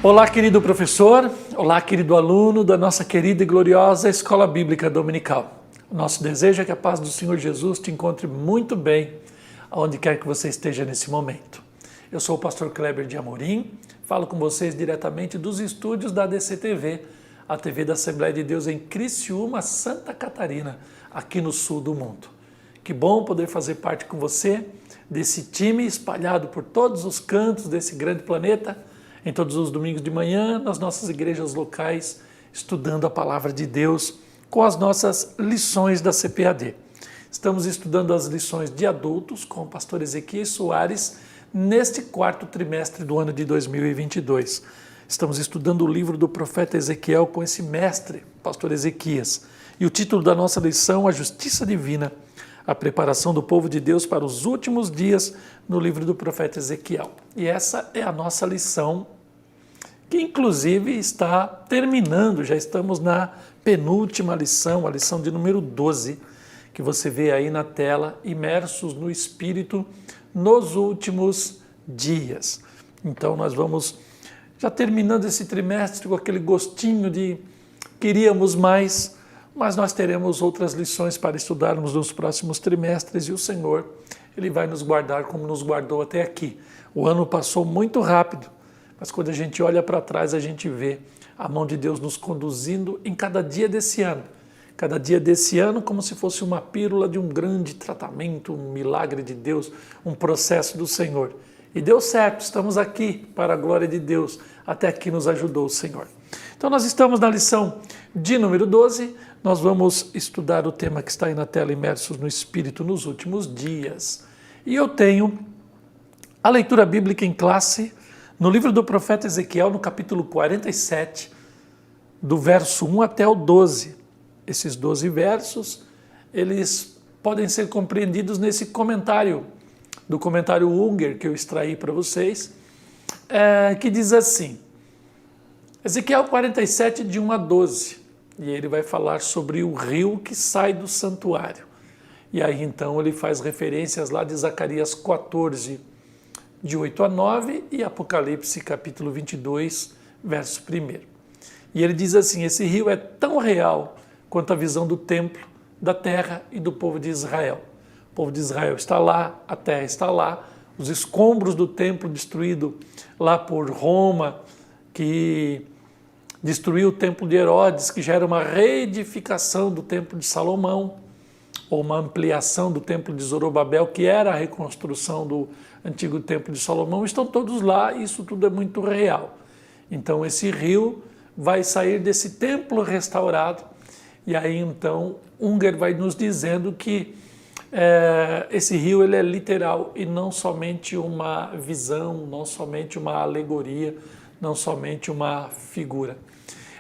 Olá, querido professor, olá, querido aluno da nossa querida e gloriosa Escola Bíblica Dominical. O nosso desejo é que a paz do Senhor Jesus te encontre muito bem, aonde quer que você esteja nesse momento. Eu sou o pastor Kleber de Amorim, falo com vocês diretamente dos estúdios da ADC-TV, a TV da Assembleia de Deus em Criciúma, Santa Catarina, aqui no sul do mundo. Que bom poder fazer parte com você desse time espalhado por todos os cantos desse grande planeta, em todos os domingos de manhã, nas nossas igrejas locais, estudando a Palavra de Deus com as nossas lições da CPAD. Estamos estudando as lições de adultos com o pastor Ezequias Soares neste quarto trimestre do ano de 2022. Estamos estudando o livro do profeta Ezequiel com esse mestre, pastor Ezequias. E o título da nossa lição, A Justiça Divina, a preparação do povo de Deus para os últimos dias no livro do profeta Ezequiel. E essa é a nossa lição, que inclusive está terminando, já estamos na penúltima lição, a lição de número 12, que você vê aí na tela, imersos no Espírito nos últimos dias. Então nós vamos já terminando esse trimestre com aquele gostinho de queríamos mais, mas nós teremos outras lições para estudarmos nos próximos trimestres e o Senhor, Ele vai nos guardar como nos guardou até aqui. O ano passou muito rápido, mas quando a gente olha para trás, a gente vê a mão de Deus nos conduzindo em cada dia desse ano. Cada dia desse ano como se fosse uma pílula de um grande tratamento, um milagre de Deus, um processo do Senhor. E deu certo, estamos aqui para a glória de Deus. Até aqui nos ajudou o Senhor. Então nós estamos na lição de número 12, nós vamos estudar o tema que está aí na tela, imersos no Espírito nos últimos dias. E eu tenho a leitura bíblica em classe no livro do profeta Ezequiel, no capítulo 47, do verso 1 até o 12. Esses 12 versos, eles podem ser compreendidos nesse comentário, do comentário Unger que eu extraí para vocês, que diz assim, Ezequiel 47, de 1 a 12, e ele vai falar sobre o rio que sai do santuário. E aí então ele faz referências lá de Zacarias 14, de 8 a 9, e Apocalipse capítulo 22, verso 1. E ele diz assim, esse rio é tão real quanto a visão do templo, da terra e do povo de Israel. O povo de Israel está lá, a terra está lá, os escombros do templo destruído lá por Roma, que destruiu o templo de Herodes, que já era uma reedificação do templo de Salomão, ou uma ampliação do templo de Zorobabel, que era a reconstrução do antigo templo de Salomão, estão todos lá e isso tudo é muito real. Então esse rio vai sair desse templo restaurado, e aí então Unger vai nos dizendo que esse rio ele é literal e não somente uma visão, não somente uma alegoria, não somente uma figura.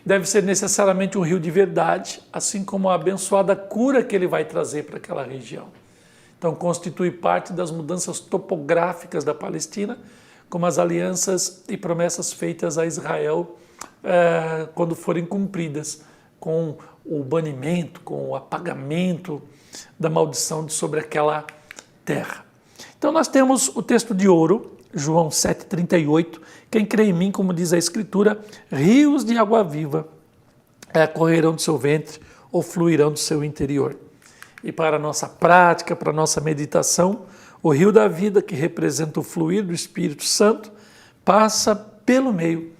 Deve ser necessariamente um rio de verdade, assim como a abençoada cura que ele vai trazer para aquela região. Então constitui parte das mudanças topográficas da Palestina, como as alianças e promessas feitas a Israel quando forem cumpridas, com o banimento, com o apagamento da maldição sobre aquela terra. Então nós temos o texto de ouro, João 7,38, quem crê em mim, como diz a Escritura, rios de água viva correrão do seu ventre ou fluirão do seu interior. E para a nossa prática, para a nossa meditação, o rio da vida, que representa o fluir do Espírito Santo, passa pelo meio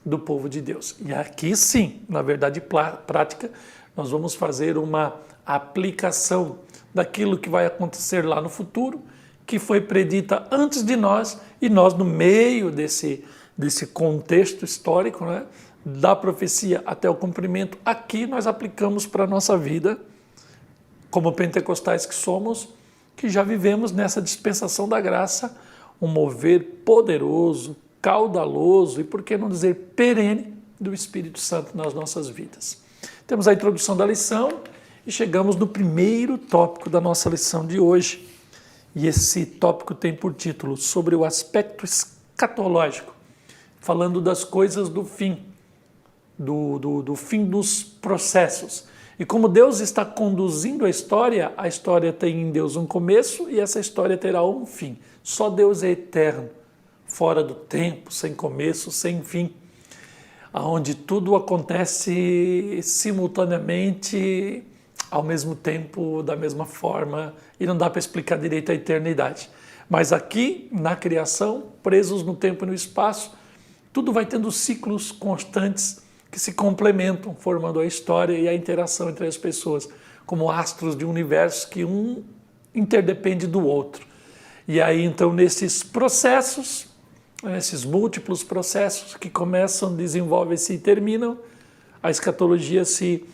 do povo de Deus. E aqui sim, na verdade prática, nós vamos fazer uma aplicação daquilo que vai acontecer lá no futuro, que foi predita antes de nós, e nós no meio desse contexto histórico, né, da profecia até o cumprimento, aqui nós aplicamos para a nossa vida, como pentecostais que somos, que já vivemos nessa dispensação da graça, um mover poderoso, caudaloso e, por que não dizer, perene do Espírito Santo nas nossas vidas. Temos a introdução da lição e chegamos no primeiro tópico da nossa lição de hoje. E esse tópico tem por título sobre o aspecto escatológico, falando das coisas do fim, do fim dos processos. E como Deus está conduzindo a história tem em Deus um começo e essa história terá um fim. Só Deus é eterno, fora do tempo, sem começo, sem fim. onde tudo acontece simultaneamente, ao mesmo tempo, da mesma forma, e não dá para explicar direito a eternidade. Mas aqui, na criação, presos no tempo e no espaço, tudo vai tendo ciclos constantes que se complementam, formando a história e a interação entre as pessoas, como astros de um universo que um interdepende do outro. E aí, então, nesses processos, esses múltiplos processos que começam, desenvolvem-se e terminam, a escatologia se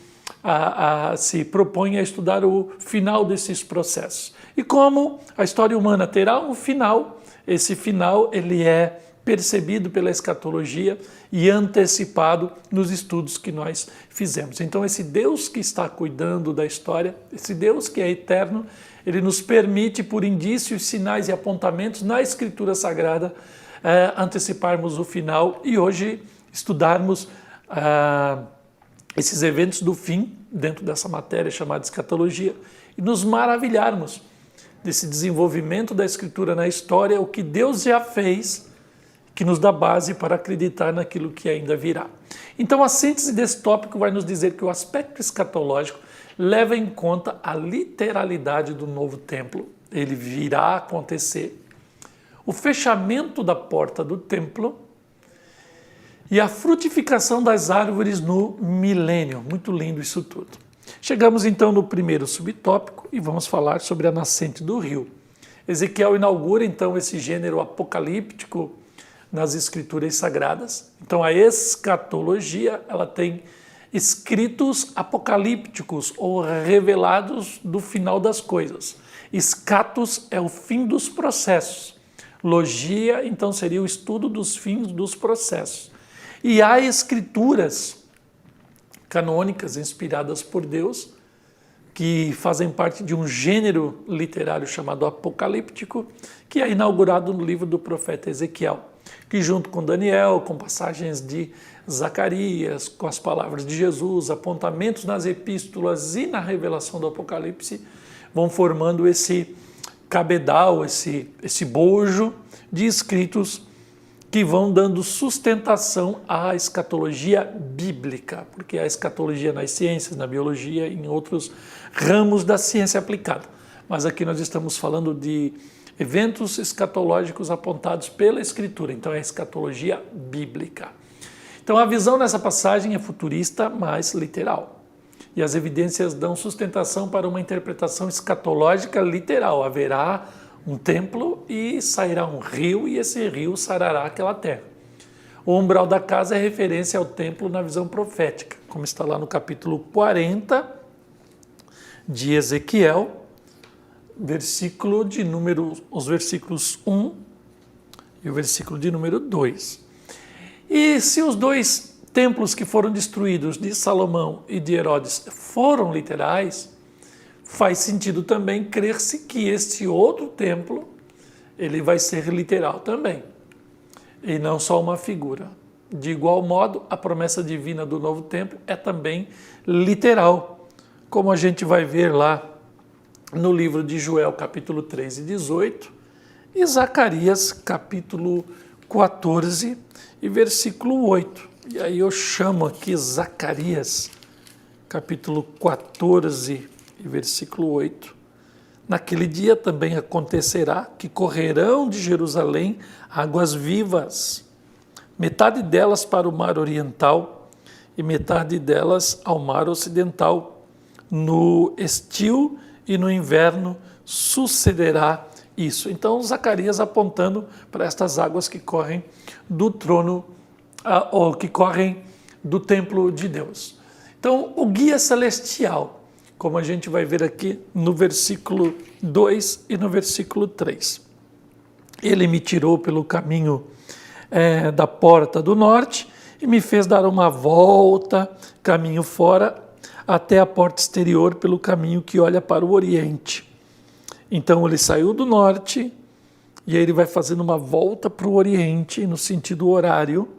propõe a estudar o final desses processos. E como a história humana terá um final, esse final ele é percebido pela escatologia e antecipado nos estudos que nós fizemos. Então esse Deus que está cuidando da história, esse Deus que é eterno, ele nos permite, por indícios, sinais e apontamentos na Escritura Sagrada, anteciparmos o final e hoje estudarmos esses eventos do fim, dentro dessa matéria chamada escatologia, e nos maravilharmos desse desenvolvimento da Escritura na história, o que Deus já fez, que nos dá base para acreditar naquilo que ainda virá. Então a síntese desse tópico vai nos dizer que o aspecto escatológico leva em conta a literalidade do novo templo, ele virá a acontecer, o fechamento da porta do templo e a frutificação das árvores no milênio. Muito lindo isso tudo. Chegamos então no primeiro subtópico e vamos falar sobre a nascente do rio. Ezequiel inaugura então esse gênero apocalíptico nas escrituras sagradas. Então a escatologia, ela tem escritos apocalípticos ou revelados do final das coisas. Escatos é o fim dos processos. Logia, então, seria o estudo dos fins dos processos. E há escrituras canônicas inspiradas por Deus que fazem parte de um gênero literário chamado apocalíptico, que é inaugurado no livro do profeta Ezequiel, que junto com Daniel, com passagens de Zacarias, com as palavras de Jesus, apontamentos nas epístolas e na revelação do Apocalipse, vão formando esse cabedal, esse bojo de escritos que vão dando sustentação à escatologia bíblica, porque há escatologia nas ciências, na biologia e em outros ramos da ciência aplicada. Mas aqui nós estamos falando de eventos escatológicos apontados pela Escritura, então é a escatologia bíblica. Então a visão nessa passagem é futurista, mas literal. E as evidências dão sustentação para uma interpretação escatológica literal. Haverá um templo e sairá um rio, e esse rio sarará aquela terra. O umbral da casa é referência ao templo na visão profética, como está lá no capítulo 40 de Ezequiel, os versículos 1 e o versículo de número 2. E se os dois templos que foram destruídos, de Salomão e de Herodes, foram literais, faz sentido também crer-se que este outro templo ele vai ser literal também, e não só uma figura. De igual modo, a promessa divina do novo templo é também literal, como a gente vai ver lá no livro de Joel, capítulo 3 e 18, e Zacarias, capítulo 14 e versículo 8. E aí eu chamo aqui Zacarias, capítulo 14 e versículo 8. Naquele dia também acontecerá que correrão de Jerusalém águas vivas, metade delas para o mar oriental e metade delas ao mar ocidental. No estio e no inverno sucederá isso. Então Zacarias apontando para estas águas que correm do trono, ou que correm do templo de Deus. Então o guia celestial, como a gente vai ver aqui no versículo 2 e no versículo 3. Ele me tirou pelo caminho da porta do norte e me fez dar uma volta, caminho fora, até a porta exterior pelo caminho que olha para o oriente. Então ele saiu do norte e aí ele vai fazendo uma volta para o oriente, no sentido horário,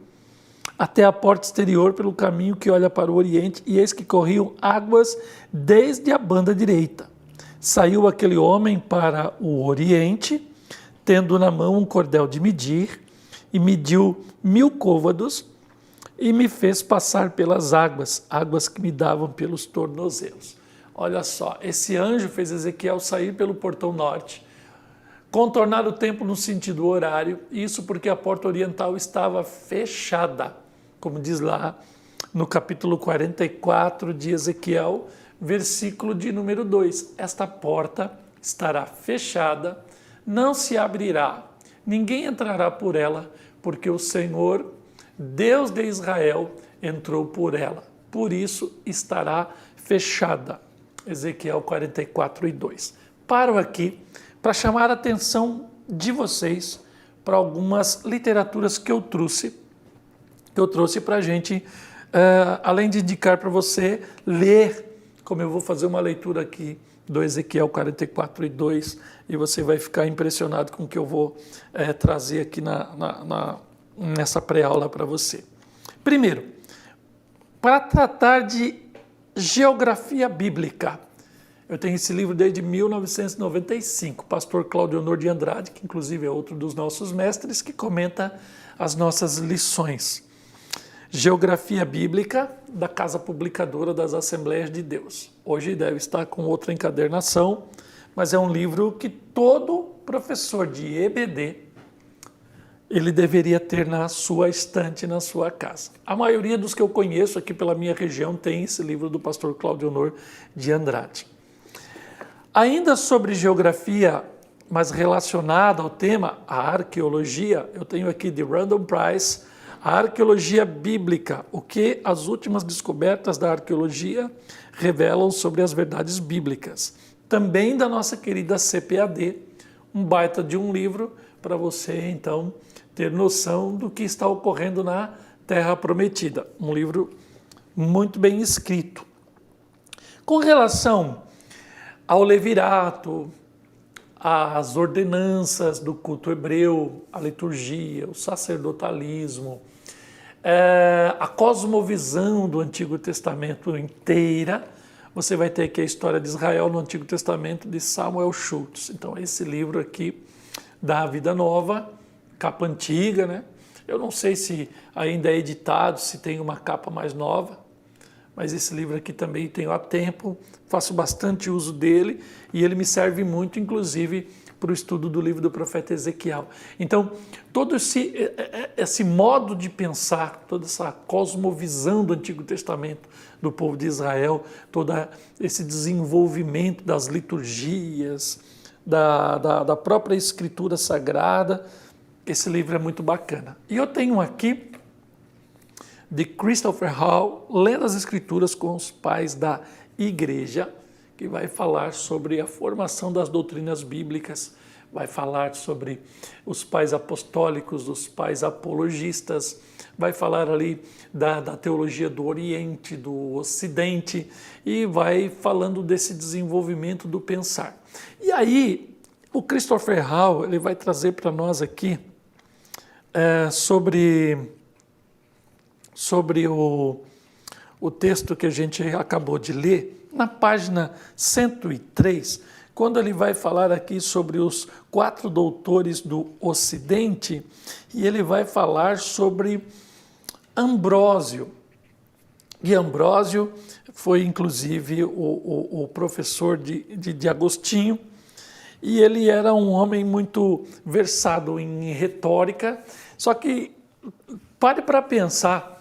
até a porta exterior pelo caminho que olha para o oriente, e eis que corriam águas desde a banda direita. Saiu aquele homem para o oriente, tendo na mão um cordel de medir, e mediu 1000 côvados, e me fez passar pelas águas, águas que me davam pelos tornozelos. Olha só, esse anjo fez Ezequiel sair pelo portão norte, contornar o templo no sentido horário, isso porque a porta oriental estava fechada, como diz lá no capítulo 44 de Ezequiel, versículo de número 2. Esta porta estará fechada, não se abrirá, ninguém entrará por ela, porque o Senhor, Deus de Israel, entrou por ela. Por isso estará fechada. Ezequiel 44 e 2. Paro aqui para chamar a atenção de vocês para algumas literaturas que eu trouxe para a gente, além de indicar para você ler, como eu vou fazer uma leitura aqui do Ezequiel 44 e 2, e você vai ficar impressionado com o que eu vou trazer aqui nessa pré-aula para você. Primeiro, para tratar de geografia bíblica, eu tenho esse livro desde 1995, pastor Cláudio Honor de Andrade, que inclusive é outro dos nossos mestres, que comenta as nossas lições. Geografia Bíblica, da Casa Publicadora das Assembleias de Deus. Hoje deve estar com outra encadernação, mas é um livro que todo professor de EBD ele deveria ter na sua estante, na sua casa. A maioria dos que eu conheço aqui pela minha região tem esse livro do pastor Cláudio Honor de Andrade. Ainda sobre geografia, mas relacionada ao tema, a arqueologia, eu tenho aqui de Randall Price, a arqueologia bíblica, o que as últimas descobertas da arqueologia revelam sobre as verdades bíblicas. Também da nossa querida CPAD, um baita de um livro para você, então, ter noção do que está ocorrendo na Terra Prometida. Um livro muito bem escrito. Com relação ao levirato, às ordenanças do culto hebreu, a liturgia, o sacerdotalismo, a cosmovisão do Antigo Testamento inteira, você vai ter aqui a história de Israel no Antigo Testamento de Samuel Schultz. Então, esse livro aqui da Vida Nova, capa antiga, né? Eu não sei se ainda é editado, se tem uma capa mais nova, mas esse livro aqui também tenho há tempo, faço bastante uso dele e ele me serve muito, inclusive, para o estudo do livro do profeta Ezequiel. Então, todo esse modo de pensar, toda essa cosmovisão do Antigo Testamento do povo de Israel, todo esse desenvolvimento das liturgias, da própria Escritura Sagrada, esse livro é muito bacana. E eu tenho aqui, de Christopher Hall, Lendo as Escrituras com os Pais da Igreja, que vai falar sobre a formação das doutrinas bíblicas, vai falar sobre os pais apostólicos, os pais apologistas, vai falar ali da teologia do Oriente, do Ocidente, e vai falando desse desenvolvimento do pensar. E aí, o Christopher Hall, ele vai trazer para nós aqui sobre o texto que a gente acabou de ler, na página 103, quando ele vai falar aqui sobre os 4 doutores do Ocidente, e ele vai falar sobre Ambrósio. E Ambrósio foi, inclusive, o professor de Agostinho, e ele era um homem muito versado em retórica, só que pare para pensar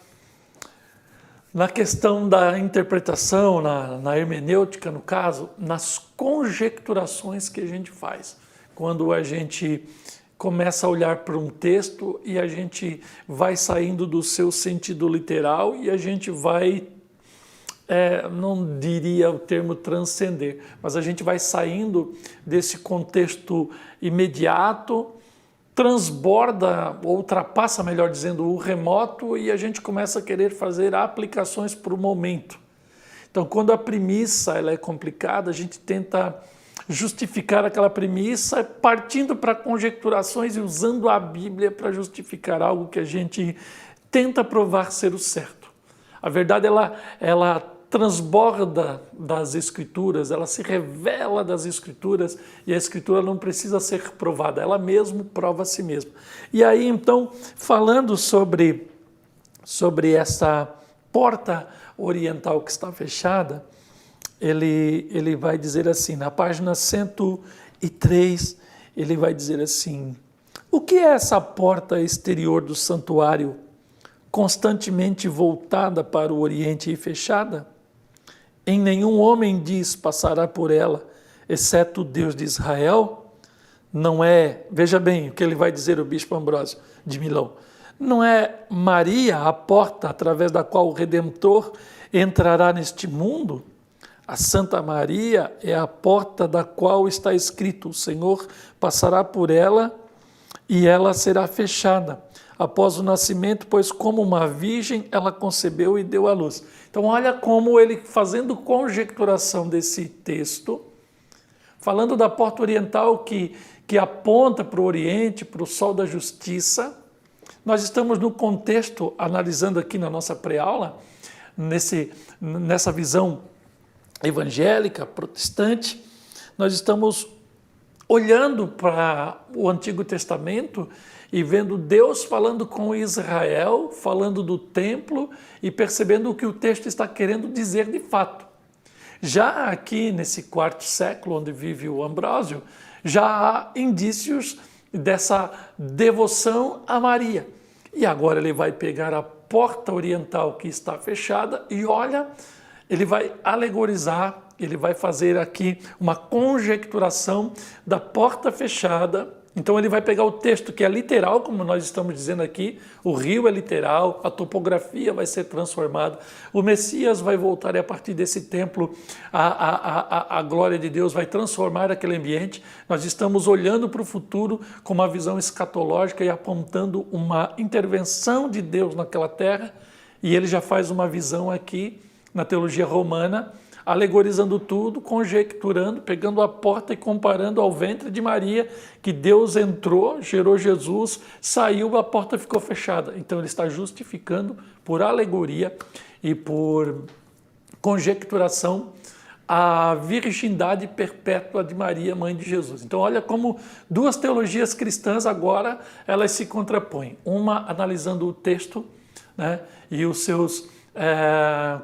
na questão da interpretação, na hermenêutica, no caso, nas conjecturações que a gente faz. Quando a gente começa a olhar para um texto e a gente vai saindo do seu sentido literal e a gente vai, não diria o termo transcender, mas a gente vai saindo desse contexto imediato, transborda, ou ultrapassa, melhor dizendo, o remoto, e a gente começa a querer fazer aplicações para o momento. Então, quando a premissa ela é complicada, a gente tenta justificar aquela premissa partindo para conjecturações e usando a Bíblia para justificar algo que a gente tenta provar ser o certo. A verdade, ela transborda das Escrituras, ela se revela das Escrituras, e a Escritura não precisa ser provada, ela mesma prova a si mesma. E aí, então, falando sobre sobre essa porta oriental que está fechada, ele vai dizer assim, na página 103, ele vai dizer assim: o que é essa porta exterior do santuário, constantemente voltada para o Oriente e fechada? Em nenhum homem diz passará por ela, exceto o Deus de Israel. Não é, veja bem o que ele vai dizer, o bispo Ambrósio de Milão, não é Maria a porta através da qual o Redentor entrará neste mundo? A Santa Maria é a porta da qual está escrito: o Senhor passará por ela e ela será fechada após o nascimento, pois como uma virgem ela concebeu e deu à luz. Então olha como ele, fazendo conjecturação desse texto, falando da porta oriental que aponta para o Oriente, para o sol da justiça. Nós estamos no contexto, analisando aqui na nossa pré-aula, nessa visão evangélica, protestante, nós estamos olhando para o Antigo Testamento e vendo Deus falando com Israel, falando do templo e percebendo o que o texto está querendo dizer de fato. Já aqui nesse quarto século onde vive o Ambrósio, já há indícios dessa devoção a Maria. E agora ele vai pegar a porta oriental que está fechada e olha, ele vai alegorizar, ele vai fazer aqui uma conjecturação da porta fechada. Então ele vai pegar o texto que é literal, como nós estamos dizendo aqui, o rio é literal, a topografia vai ser transformada, o Messias vai voltar e a partir desse templo a glória de Deus vai transformar aquele ambiente. Nós estamos olhando para o futuro com uma visão escatológica e apontando uma intervenção de Deus naquela terra, e ele já faz uma visão aqui na teologia romana, alegorizando tudo, conjecturando, pegando a porta e comparando ao ventre de Maria, que Deus entrou, gerou Jesus, saiu, a porta ficou fechada. Então ele está justificando por alegoria e por conjecturação a virgindade perpétua de Maria, mãe de Jesus. Então olha como duas teologias cristãs agora elas se contrapõem. Uma analisando o texto, né, e os seus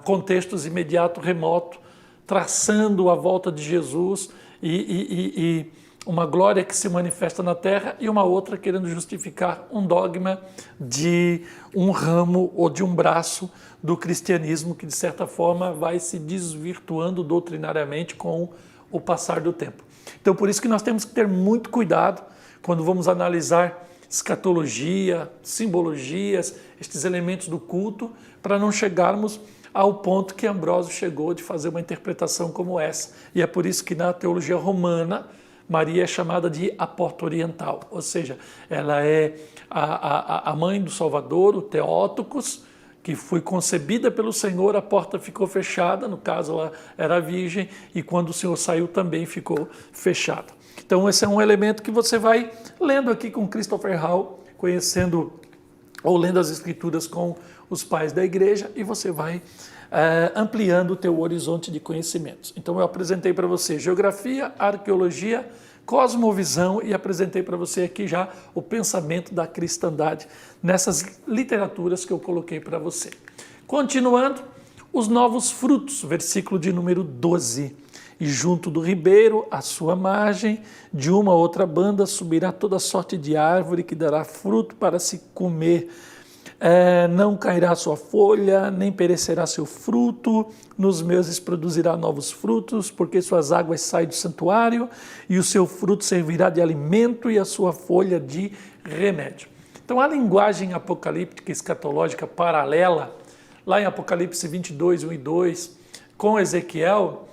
contextos imediato, remoto, traçando a volta de Jesus e uma glória que se manifesta na terra, e uma outra querendo justificar um dogma de um ramo ou de um braço do cristianismo que de certa forma vai se desvirtuando doutrinariamente com o passar do tempo. Então por isso que nós temos que ter muito cuidado quando vamos analisar escatologia, simbologias, estes elementos do culto, para não chegarmos ao ponto que Ambrósio chegou de fazer uma interpretação como essa. E é por isso que na teologia romana, Maria é chamada de a porta oriental, ou seja, ela é a mãe do Salvador, o Theotokos, que foi concebida pelo Senhor, a porta ficou fechada, no caso ela era virgem, e quando o Senhor saiu também ficou fechada. Então esse é um elemento que você vai lendo aqui com Christopher Hall, conhecendo ou lendo as Escrituras com os pais da igreja, e você vai ampliando o teu horizonte de conhecimentos. Então eu apresentei para você geografia, arqueologia, cosmovisão e apresentei para você aqui já o pensamento da cristandade nessas literaturas que eu coloquei para você. Continuando, os novos frutos, versículo de número 12. E junto do ribeiro, à sua margem, de uma outra banda, subirá toda sorte de árvore que dará fruto para se comer. Não cairá sua folha, nem perecerá seu fruto, nos meses produzirá novos frutos, porque suas águas saem do santuário, e o seu fruto servirá de alimento e a sua folha de remédio. Então a linguagem apocalíptica escatológica paralela, lá em Apocalipse 22, 1 e 2, com Ezequiel,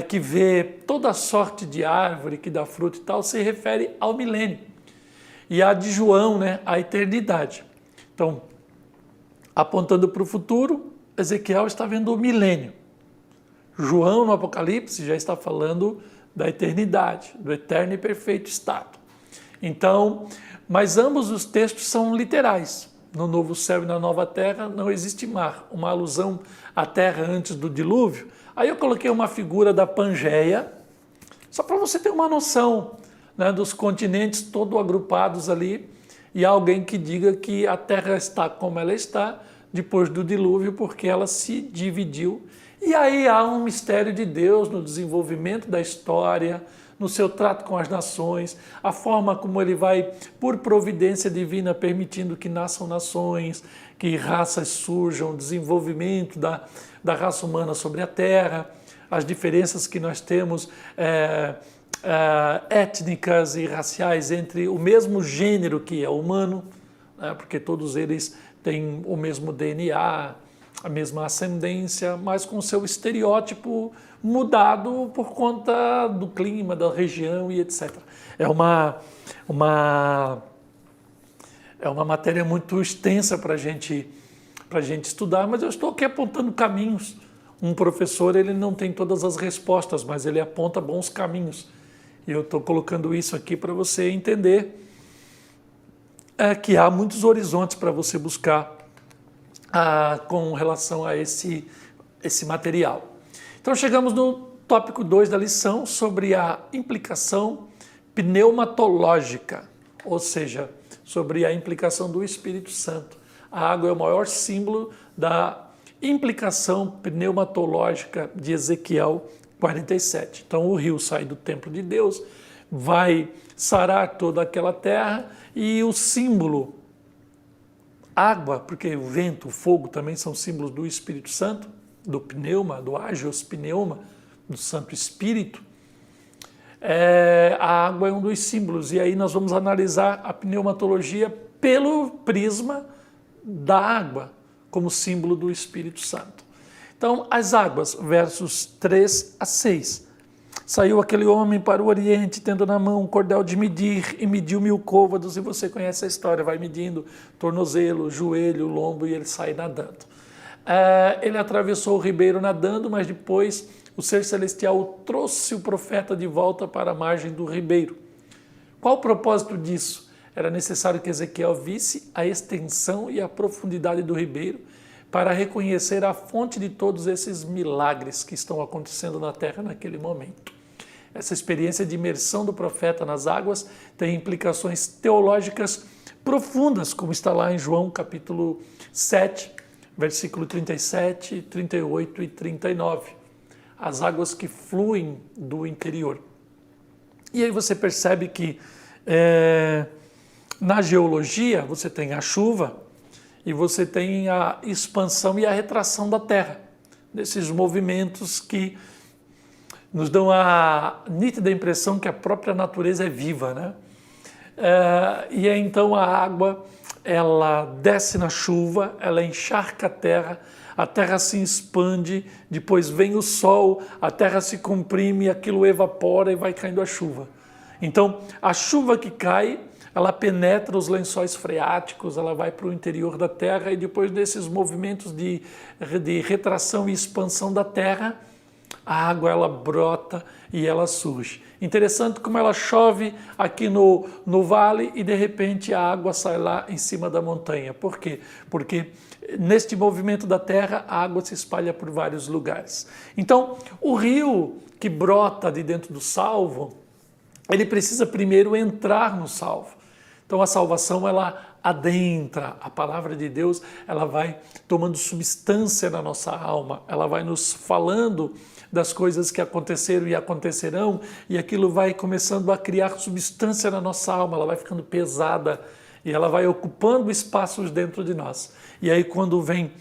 que vê toda sorte de árvore que dá fruto e tal, se refere ao milênio. E a de João, né, à eternidade. Então, apontando para o futuro, Ezequiel está vendo o milênio. João, no Apocalipse, já está falando da eternidade, do eterno e perfeito estado. Então, mas ambos os textos são literais. No novo céu e na nova terra não existe mar. Uma alusão à terra antes do dilúvio. Aí eu coloquei uma figura da Pangeia, só para você ter uma noção, né, dos continentes todos agrupados ali, e alguém que diga que a Terra está como ela está, depois do dilúvio, porque ela se dividiu. E aí há um mistério de Deus no desenvolvimento da história, no seu trato com as nações, a forma como ele vai, por providência divina, permitindo que nasçam nações, que raças surjam, o desenvolvimento da raça humana sobre a Terra, as diferenças que nós temos étnicas e raciais entre o mesmo gênero que é humano, né, porque todos eles têm o mesmo DNA, a mesma ascendência, mas com seu estereótipo mudado por conta do clima, da região e etc. É uma matéria muito extensa para a gente estudar, mas eu estou aqui apontando caminhos. Um professor, ele não tem todas as respostas, mas ele aponta bons caminhos. E eu estou colocando isso aqui para você entender que há muitos horizontes para você buscar com relação a esse material. Então chegamos no tópico 2 da lição sobre a implicação pneumatológica, ou seja, sobre a implicação do Espírito Santo. A água é o maior símbolo da implicação pneumatológica de Ezequiel 47. Então o rio sai do templo de Deus, vai sarar toda aquela terra e o símbolo água, porque o vento, o fogo também são símbolos do Espírito Santo, do pneuma, do Hagios pneuma, do Santo Espírito. A água é um dos símbolos, e aí nós vamos analisar a pneumatologia pelo prisma da água, como símbolo do Espírito Santo. Então, as águas, versos 3 a 6. Saiu aquele homem para o Oriente, tendo na mão um cordel de medir, e mediu 1000 côvados, e você conhece a história, vai medindo tornozelo, joelho, lombo, e ele sai nadando. Ele atravessou o ribeiro nadando, mas depois o ser celestial trouxe o profeta de volta para a margem do ribeiro. Qual o propósito disso? Era necessário que Ezequiel visse a extensão e a profundidade do ribeiro para reconhecer a fonte de todos esses milagres que estão acontecendo na terra naquele momento. Essa experiência de imersão do profeta nas águas tem implicações teológicas profundas, como está lá em João capítulo 7, versículo 37, 38 e 39. As águas que fluem do interior. E aí você percebe que na geologia você tem a chuva e você tem a expansão e a retração da terra, desses movimentos que nos dão a nítida impressão que a própria natureza é viva, né? E aí, então a água, ela desce na chuva, ela encharca a terra se expande, depois vem o sol, a terra se comprime, aquilo evapora e vai caindo a chuva. Então, a chuva que cai, ela penetra os lençóis freáticos, ela vai para o interior da terra e depois desses movimentos de retração e expansão da terra, a água ela brota e ela surge. Interessante como ela chove aqui no vale e de repente a água sai lá em cima da montanha. Por quê? Porque neste movimento da terra a água se espalha por vários lugares. Então o rio que brota de dentro do salvo, ele precisa primeiro entrar no salvo. Então a salvação ela adentra, a palavra de Deus ela vai tomando substância na nossa alma, ela vai nos falando das coisas que aconteceram e acontecerão, e aquilo vai começando a criar substância na nossa alma, ela vai ficando pesada e ela vai ocupando espaços dentro de nós. E aí quando vem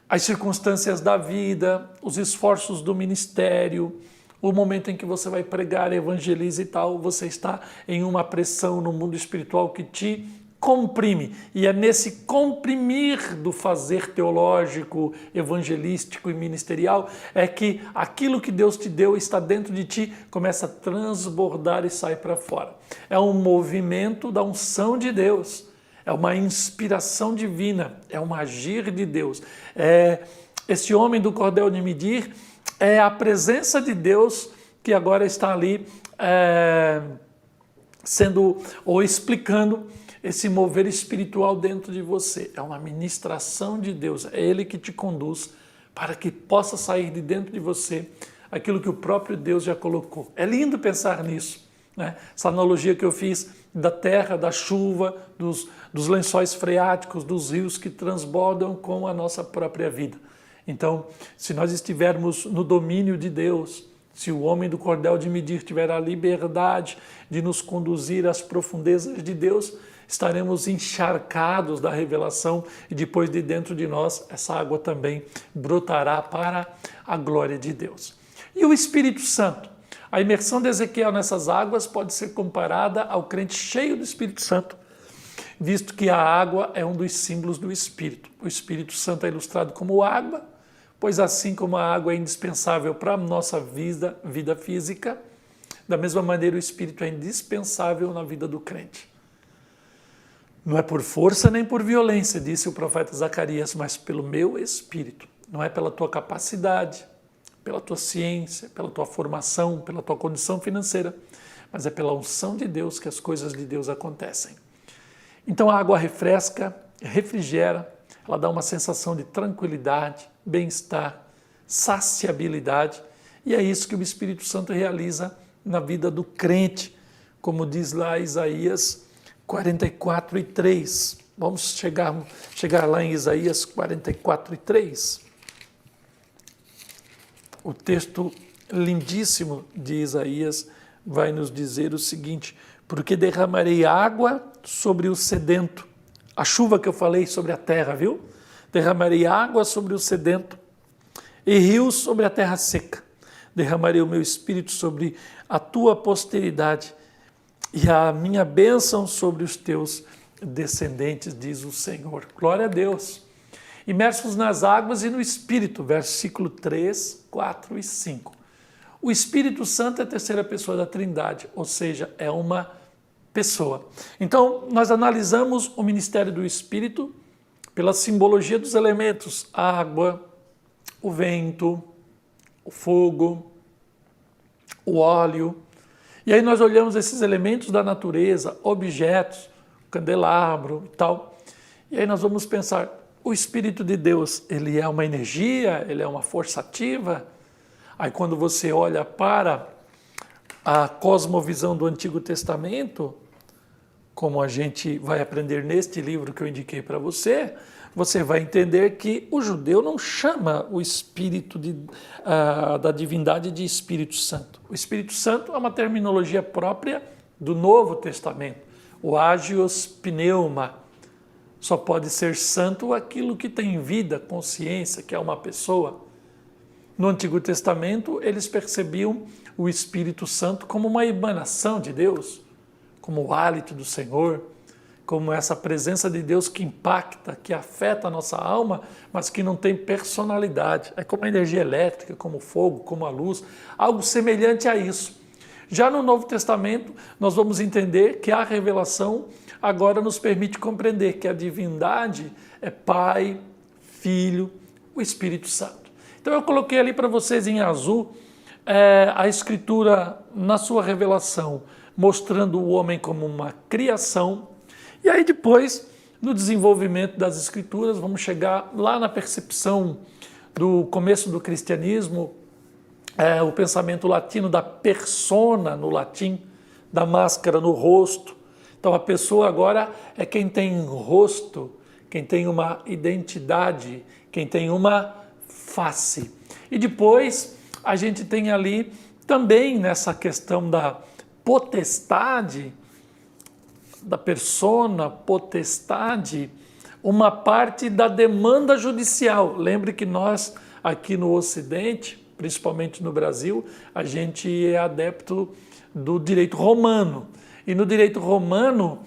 as circunstâncias da vida, os esforços do ministério, o momento em que você vai pregar, evangeliza e tal, você está em uma pressão no mundo espiritual que te comprime. E é nesse comprimir do fazer teológico, evangelístico e ministerial é que aquilo que Deus te deu está dentro de ti, começa a transbordar e sai para fora. É um movimento da unção de Deus, é uma inspiração divina, é um agir de Deus. Esse homem do cordel de medir é a presença de Deus que agora está ali sendo ou explicando esse mover espiritual dentro de você. É uma ministração de Deus, é Ele que te conduz para que possa sair de dentro de você aquilo que o próprio Deus já colocou. É lindo pensar nisso, né? Essa analogia que eu fiz da terra, da chuva, dos lençóis freáticos, dos rios que transbordam com a nossa própria vida. Então, se nós estivermos no domínio de Deus, se o homem do cordel de medir tiver a liberdade de nos conduzir às profundezas de Deus, estaremos encharcados da revelação e depois de dentro de nós essa água também brotará para a glória de Deus. E o Espírito Santo? A imersão de Ezequiel nessas águas pode ser comparada ao crente cheio do Espírito Santo, visto que a água é um dos símbolos do Espírito. O Espírito Santo é ilustrado como água, pois assim como a água é indispensável para a nossa vida física, da mesma maneira o Espírito é indispensável na vida do crente. Não é por força nem por violência, disse o profeta Zacarias, mas pelo meu Espírito. Não é pela tua capacidade, pela tua ciência, pela tua formação, pela tua condição financeira, mas é pela unção de Deus que as coisas de Deus acontecem. Então a água refresca, refrigera, ela dá uma sensação de tranquilidade, bem-estar, saciabilidade, e é isso que o Espírito Santo realiza na vida do crente, como diz lá Isaías 44:3. Vamos chegar lá em Isaías 44:3. O texto lindíssimo de Isaías vai nos dizer o seguinte: porque derramarei água sobre o sedento. A chuva que eu falei sobre a terra, viu? Derramarei água sobre o sedento e rios sobre a terra seca. Derramarei o meu espírito sobre a tua posteridade e a minha bênção sobre os teus descendentes, diz o Senhor. Glória a Deus. Imersos nas águas e no Espírito, versículo 3, 4 e 5. O Espírito Santo é a terceira pessoa da Trindade, ou seja, é uma pessoa. Então, nós analisamos o ministério do Espírito pela simbologia dos elementos: a água, o vento, o fogo, o óleo. E aí nós olhamos esses elementos da natureza, objetos, o candelabro e tal. E aí nós vamos pensar, o Espírito de Deus, ele é uma energia, ele é uma força ativa? Aí quando você olha para a cosmovisão do Antigo Testamento, como a gente vai aprender neste livro que eu indiquei para você, você vai entender que o judeu não chama o Espírito da divindade de Espírito Santo. O Espírito Santo é uma terminologia própria do Novo Testamento. O Hagios Pneuma. Só pode ser santo aquilo que tem vida, consciência, que é uma pessoa. No Antigo Testamento, eles percebiam o Espírito Santo como uma emanação de Deus, como o hálito do Senhor, como essa presença de Deus que impacta, que afeta a nossa alma, mas que não tem personalidade. É como a energia elétrica, como o fogo, como a luz, algo semelhante a isso. Já no Novo Testamento, nós vamos entender que a revelação agora nos permite compreender que a divindade é Pai, Filho, o Espírito Santo. Então eu coloquei ali para vocês em azul a Escritura na sua revelação, mostrando o homem como uma criação. E aí depois, no desenvolvimento das Escrituras, vamos chegar lá na percepção do começo do cristianismo, o pensamento latino da persona no latim, da máscara no rosto. Então a pessoa agora é quem tem rosto, quem tem uma identidade, quem tem uma face. E depois a gente tem ali também nessa questão da potestade, da persona, potestade, uma parte da demanda judicial. Lembre que nós aqui no Ocidente, principalmente no Brasil, a gente é adepto do direito romano. E no direito romano,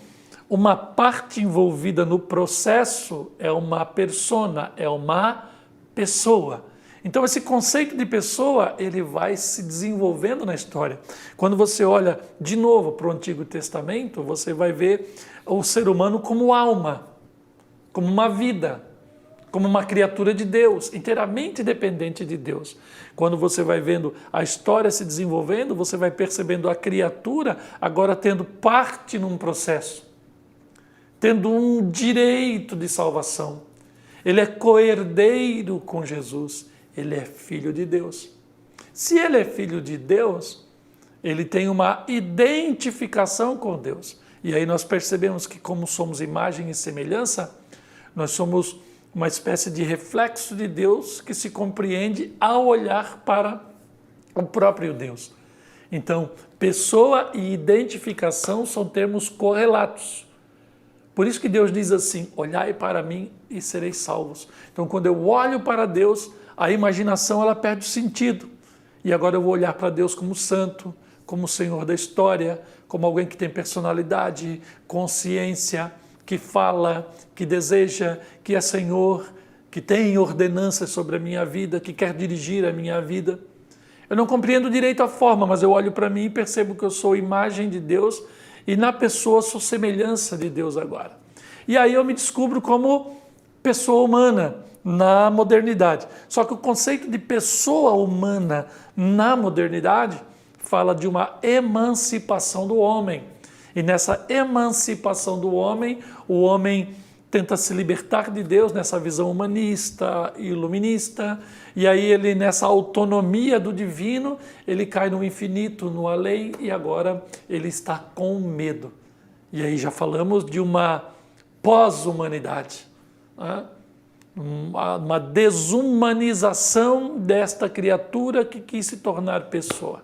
uma parte envolvida no processo é uma persona, é uma pessoa. Então esse conceito de pessoa, ele vai se desenvolvendo na história. Quando você olha de novo para o Antigo Testamento, você vai ver o ser humano como alma, como uma vida, como uma criatura de Deus, inteiramente dependente de Deus. Quando você vai vendo a história se desenvolvendo, você vai percebendo a criatura agora tendo parte num processo, tendo um direito de salvação. Ele é coerdeiro com Jesus, ele é filho de Deus. Se ele é filho de Deus, ele tem uma identificação com Deus. E aí nós percebemos que, como somos imagem e semelhança, nós somos uma espécie de reflexo de Deus que se compreende ao olhar para o próprio Deus. Então, pessoa e identificação são termos correlatos. Por isso que Deus diz assim: olhai para mim e sereis salvos. Então, quando eu olho para Deus, a imaginação ela perde o sentido. E agora eu vou olhar para Deus como santo, como Senhor da história, como alguém que tem personalidade, consciência, que fala, que deseja, que é Senhor, que tem ordenanças sobre a minha vida, que quer dirigir a minha vida. Eu não compreendo direito a forma, mas eu olho para mim e percebo que eu sou imagem de Deus e na pessoa sou semelhança de Deus agora. E aí eu me descubro como pessoa humana na modernidade. Só que o conceito de pessoa humana na modernidade fala de uma emancipação do homem. E nessa emancipação do homem, o homem tenta se libertar de Deus nessa visão humanista, iluminista, e aí ele, nessa autonomia do divino, ele cai no infinito, no além, e agora ele está com medo. E aí já falamos de uma pós-humanidade, né? Uma desumanização desta criatura que quis se tornar pessoa.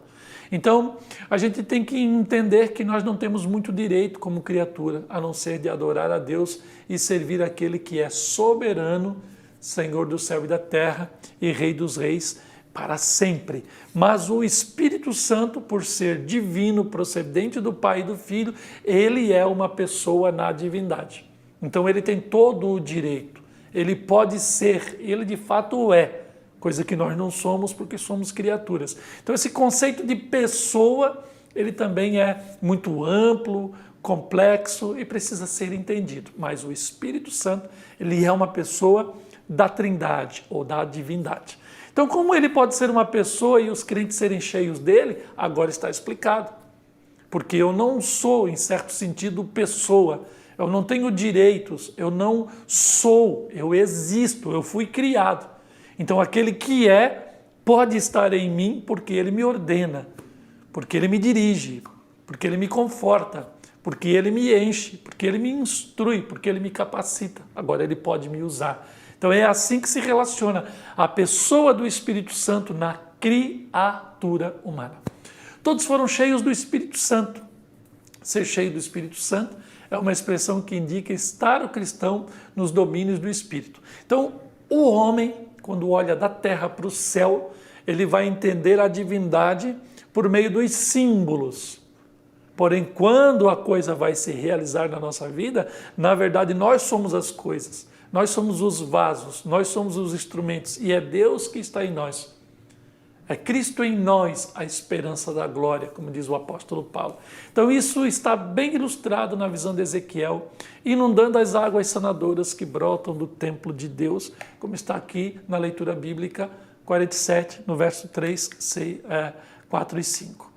Então, a gente tem que entender que nós não temos muito direito como criatura, a não ser de adorar a Deus e servir aquele que é soberano, Senhor do céu e da terra e Rei dos reis para sempre. Mas o Espírito Santo, por ser divino, procedente do Pai e do Filho, ele é uma pessoa na divindade. Então, ele tem todo o direito. Ele pode ser, ele de fato é. Coisa que nós não somos porque somos criaturas. Então esse conceito de pessoa, ele também é muito amplo, complexo e precisa ser entendido. Mas o Espírito Santo, ele é uma pessoa da Trindade ou da divindade. Então como ele pode ser uma pessoa e os crentes serem cheios dele, agora está explicado. Porque eu não sou, em certo sentido, pessoa. Eu não tenho direitos, eu não sou, eu existo, eu fui criado. Então aquele que é pode estar em mim porque ele me ordena, porque ele me dirige, porque ele me conforta, porque ele me enche, porque ele me instrui, porque ele me capacita. Agora ele pode me usar. Então é assim que se relaciona a pessoa do Espírito Santo na criatura humana. Todos foram cheios do Espírito Santo. Ser cheio do Espírito Santo é uma expressão que indica estar o cristão nos domínios do Espírito. Então o homem, quando olha da terra para o céu, ele vai entender a divindade por meio dos símbolos. Porém, quando a coisa vai se realizar na nossa vida, na verdade nós somos as coisas, nós somos os vasos, nós somos os instrumentos e é Deus que está em nós. É Cristo em nós a esperança da glória, como diz o apóstolo Paulo. Então isso está bem ilustrado na visão de Ezequiel, inundando as águas sanadoras que brotam do templo de Deus, como está aqui na leitura bíblica 47, no verso 3, 4 e 5.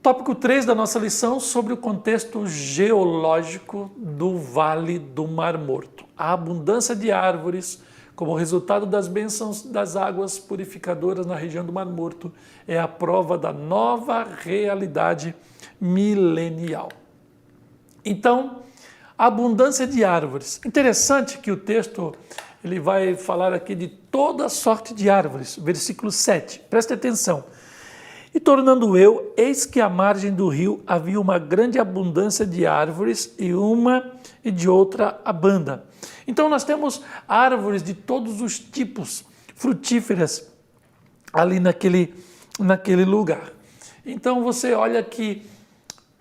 Tópico 3 da nossa lição sobre o contexto geológico do Vale do Mar Morto. A abundância de árvores, como resultado das bênçãos das águas purificadoras na região do Mar Morto, é a prova da nova realidade milenial. Então, a abundância de árvores. Interessante que o texto ele vai falar aqui de toda sorte de árvores. Versículo 7, preste atenção. E tornando eu, eis que à margem do rio havia uma grande abundância de árvores e uma e de outra a banda. Então nós temos árvores de todos os tipos frutíferas ali naquele lugar. Então você olha que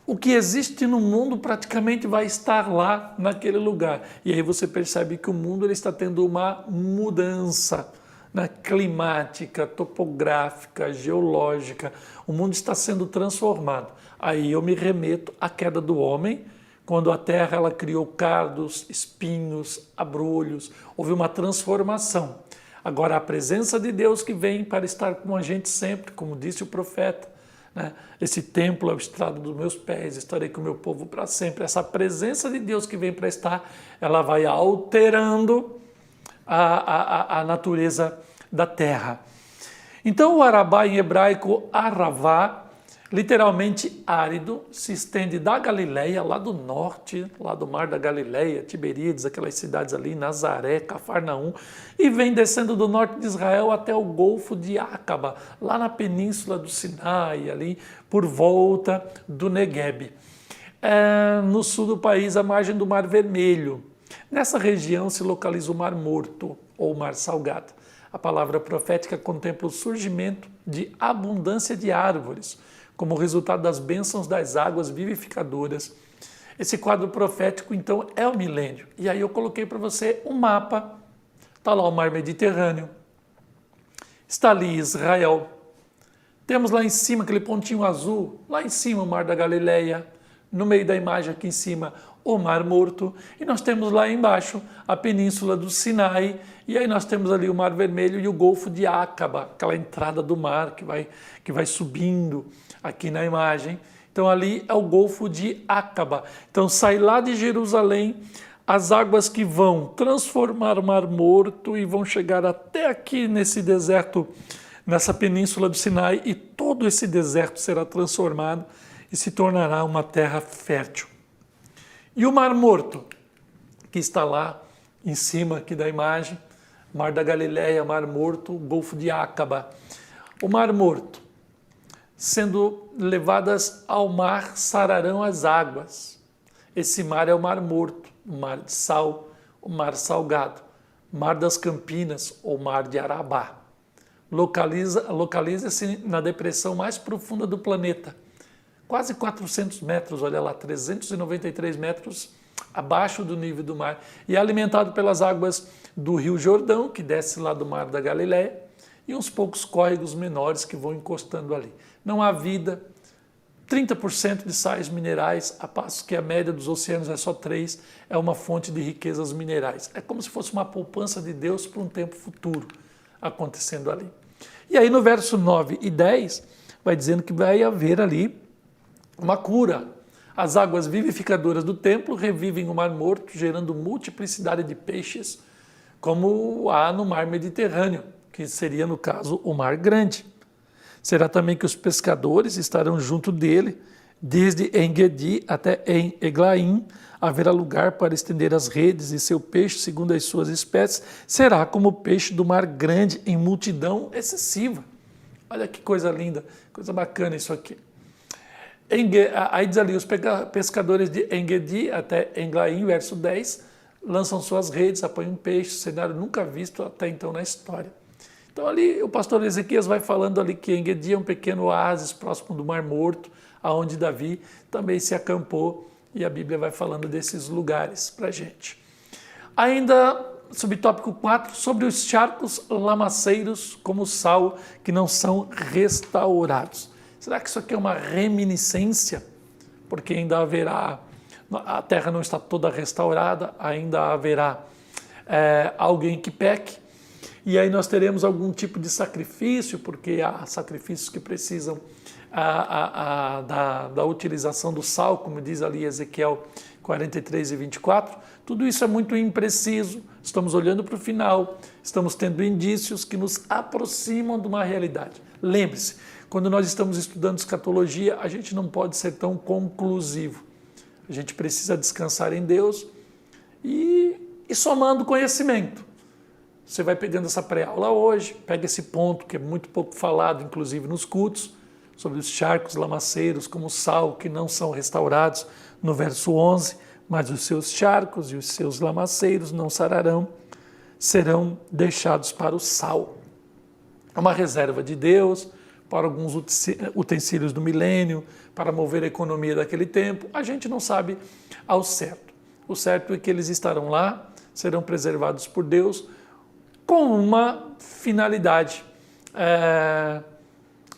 o que existe no mundo praticamente vai estar lá naquele lugar. E aí você percebe que o mundo ele está tendo uma mudança, né, climática, topográfica, geológica. O mundo está sendo transformado. Aí eu me remeto à queda do homem, quando a terra ela criou cardos, espinhos, abrolhos, houve uma transformação. Agora a presença de Deus que vem para estar com a gente sempre, como disse o profeta, né? Esse templo é o estrado dos meus pés, estarei com o meu povo para sempre. Essa presença de Deus que vem para estar, ela vai alterando a natureza da terra. Então o Arabá em hebraico, Aravá, literalmente árido, se estende da Galileia, lá do norte, lá do Mar da Galileia, Tiberíades, aquelas cidades ali, Nazaré, Cafarnaum, e vem descendo do norte de Israel até o Golfo de Acaba, lá na península do Sinai, ali por volta do Negueb. No sul do país, à margem do Mar Vermelho. Nessa região se localiza o Mar Morto, ou Mar Salgado. A palavra profética contempla o surgimento de abundância de árvores, como resultado das bênçãos das águas vivificadoras. Esse quadro profético, então, é o milênio. E aí eu coloquei para você um mapa. Está lá o Mar Mediterrâneo. Está ali Israel. Temos lá em cima aquele pontinho azul, lá em cima o Mar da Galileia. No meio da imagem aqui em cima, o Mar Morto. E nós temos lá embaixo a Península do Sinai. E aí nós temos ali o Mar Vermelho e o Golfo de Acaba, aquela entrada do mar que vai subindo aqui na imagem. Então ali é o Golfo de Acaba. Então sai lá de Jerusalém as águas que vão transformar o Mar Morto e vão chegar até aqui nesse deserto, nessa Península do Sinai, e todo esse deserto será transformado e se tornará uma terra fértil. E o Mar Morto, que está lá em cima aqui da imagem, Mar da Galileia, Mar Morto, Golfo de Acaba. O Mar Morto, sendo levadas ao mar, sararão as águas. Esse mar é o Mar Morto, o Mar de Sal, o Mar Salgado, Mar das Campinas ou Mar de Arabá. Localiza-se na depressão mais profunda do planeta, quase 400 metros, olha lá, 393 metros abaixo do nível do mar, e é alimentado pelas águas do Rio Jordão, que desce lá do Mar da Galileia, e uns poucos córregos menores que vão encostando ali. Não há vida, 30% de sais minerais, a passo que a média dos oceanos é só 3%, é uma fonte de riquezas minerais. É como se fosse uma poupança de Deus para um tempo futuro acontecendo ali. E aí no verso 9 e 10, vai dizendo que vai haver ali uma cura. As águas vivificadoras do templo revivem o Mar Morto, gerando multiplicidade de peixes, como há no Mar Mediterrâneo, que seria, no caso, o Mar Grande. Será também que os pescadores estarão junto dele, desde En-Gedi até En-Eglaim. Haverá lugar para estender as redes, e seu peixe, segundo as suas espécies, será como o peixe do Mar Grande, em multidão excessiva. Olha que coisa linda, coisa bacana isso aqui. Aí diz ali, os pescadores de En-Gedi até En-Eglaim, verso 10, lançam suas redes, apanham um peixe, cenário nunca visto até então na história. Então ali o pastor Ezequias vai falando ali que En-Gedi é um pequeno oásis próximo do Mar Morto, aonde Davi também se acampou, e a Bíblia vai falando desses lugares para a gente. Ainda, subtópico 4, sobre os charcos lamaceiros como sal, que não são restaurados. Será que isso aqui é uma reminiscência? Porque ainda haverá, a terra não está toda restaurada, ainda haverá alguém que peque, e aí nós teremos algum tipo de sacrifício, porque há sacrifícios que precisam da utilização do sal, como diz ali Ezequiel 43 e 24. Tudo isso é muito impreciso, estamos olhando para o final, estamos tendo indícios que nos aproximam de uma realidade. Lembre-se, quando nós estamos estudando escatologia, a gente não pode ser tão conclusivo. A gente precisa descansar em Deus e somando conhecimento. Você vai pegando essa pré-aula hoje, pega esse ponto que é muito pouco falado, inclusive nos cultos, sobre os charcos lamaceiros como sal, que não são restaurados, no verso 11, mas os seus charcos e os seus lamaceiros não sararão, serão deixados para o sal. É uma reserva de Deus para alguns utensílios do milênio, para mover a economia daquele tempo. A gente não sabe ao certo. O certo é que eles estarão lá, serão preservados por Deus, com uma finalidade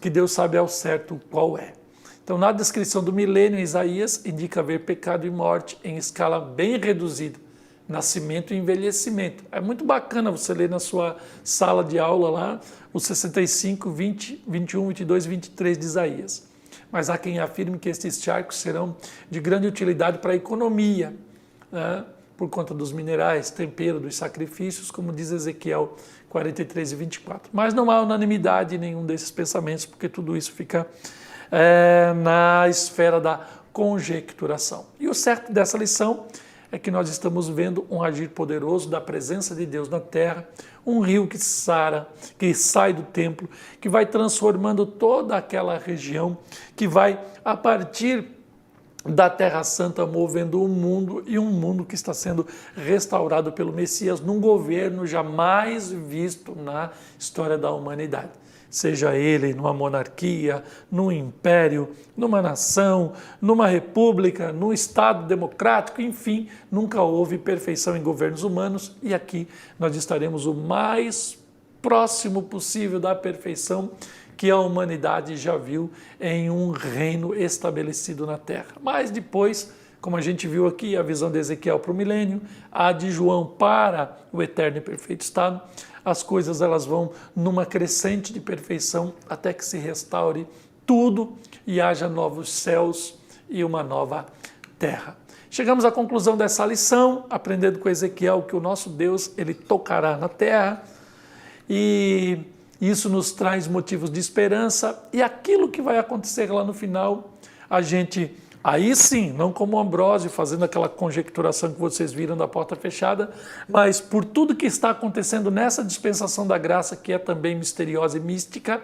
que Deus sabe ao certo qual é. Então, na descrição do milênio, Isaías indica haver pecado e morte em escala bem reduzida, nascimento e envelhecimento. É muito bacana você ler na sua sala de aula lá, os 65, 20, 21, 22 e 23 de Isaías. Mas há quem afirme que estes charcos serão de grande utilidade para a economia, né? Por conta dos minerais, tempero, dos sacrifícios, como diz Ezequiel 43 e 24. Mas não há unanimidade em nenhum desses pensamentos, porque tudo isso fica na esfera da conjecturação. E o certo dessa lição é que nós estamos vendo um agir poderoso da presença de Deus na terra, um rio que sai do templo, que vai transformando toda aquela região, que vai, a partir da Terra Santa, movendo o mundo, e um mundo que está sendo restaurado pelo Messias num governo jamais visto na história da humanidade. Seja ele numa monarquia, num império, numa nação, numa república, num Estado democrático, enfim, nunca houve perfeição em governos humanos, e aqui nós estaremos o mais próximo possível da perfeição que a humanidade já viu em um reino estabelecido na terra. Mas depois, como a gente viu aqui, a visão de Ezequiel para o milênio, a de João para o eterno e perfeito estado, as coisas elas vão numa crescente de perfeição até que se restaure tudo e haja novos céus e uma nova terra. Chegamos à conclusão dessa lição, aprendendo com Ezequiel que o nosso Deus, ele tocará na terra, e isso nos traz motivos de esperança, e aquilo que vai acontecer lá no final, a gente, aí sim, não como Ambrósio fazendo aquela conjecturação que vocês viram da porta fechada, mas por tudo que está acontecendo nessa dispensação da graça, que é também misteriosa e mística,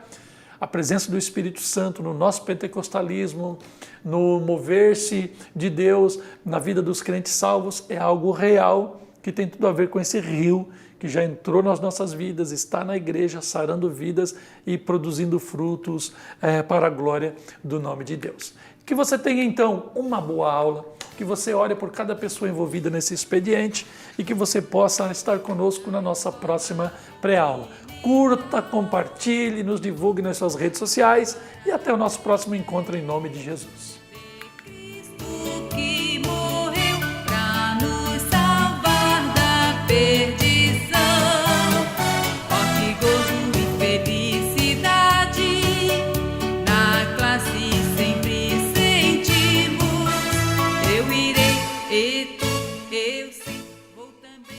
a presença do Espírito Santo no nosso pentecostalismo, no mover-se de Deus na vida dos crentes salvos, é algo real, que tem tudo a ver com esse rio que já entrou nas nossas vidas, está na igreja, sarando vidas e produzindo frutos para a glória do nome de Deus. Que você tenha, então, uma boa aula, que você ore por cada pessoa envolvida nesse expediente e que você possa estar conosco na nossa próxima pré-aula. Curta, compartilhe, nos divulgue nas suas redes sociais e até o nosso próximo encontro em nome de Jesus.